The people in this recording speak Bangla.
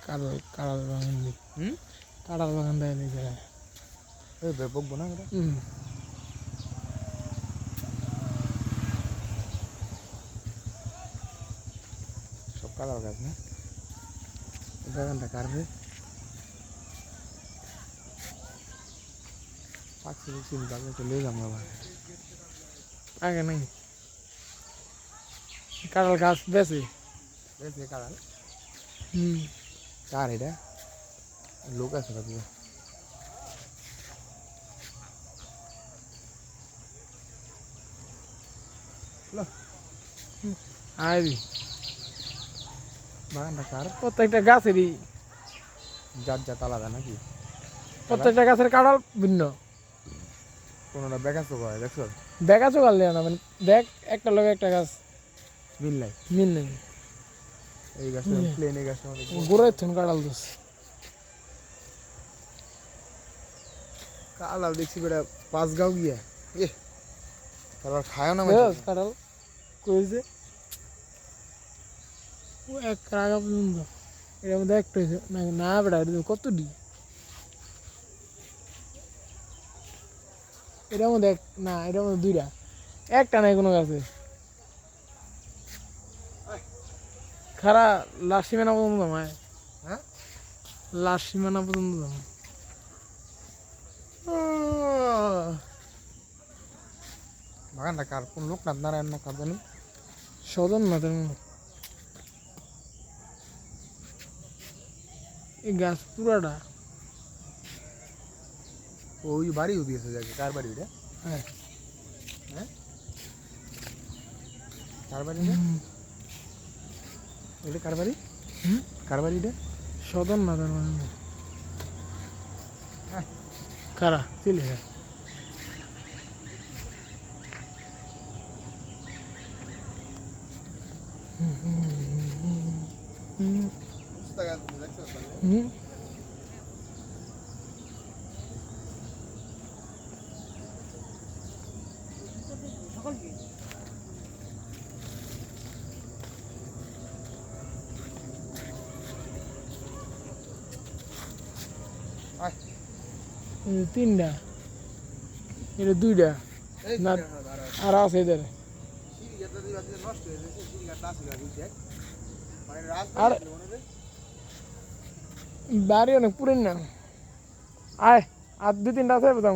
কাড়াল বাগান দি কাড়াল বাগান দেয় এই জায়গায় এই বকবো না এটা সব কাড়াল গাছ না এই বাগানটা কাটবে পাখি দেখছি বাগানে চলে যাবো আবার আগে নাই কাড়াল গাছ বেশি বেশি কাড়াল হুম কার এটা লোক আছে বাকি আইবি বাগানটা কার প্রত্যেকটা গাছেরই জাত জাত আলাদা নাকি প্রত্যেকটা গাছের কাড়াল ভিন্ন কোনোটা বেকাছো করে দেখছো দেখা চোখাল দেয় না মানে দেখ একটা লোক একটা গাছ মিল নাই মিল নেই এই গাছটা প্লেন এই গাছটা গোড়ায় থুন কাড়াল দোষ কালাও দেখছি বেটা পাঁচগাঁও গিয়া এ তারপর খায়ও না কাড়াল কইছে ও এক রাগা পর্যন্ত এর মধ্যে একটা হয়েছে না না বেটা কত ডি এটার মধ্যে না এটার মধ্যে দুইটা একটা নাই কোনো গাছে খারা লাস্ট সীমানা পর্যন্ত জমায় হ্যাঁ লাস্ট সীমানা পর্যন্ত জমা বাগানটা কার কোন লোক না নারায়ণ না কার জানি সদন না তেমন এই গাছ পুরাটা ওই বাড়িও দিয়েছে যাকে কার বাড়ি ওটা হ্যাঁ হ্যাঁ কার বাড়ি এটা কার বাড়ি কার বাড়ি এটা সদন না তেমন কারা চিলি হ্যাঁ তিনটা এটা দুইটা না আর আছে এদের আর বাড়ি অনেক পুরেন না আয় আর দুই তিনটা আছে বোঝাম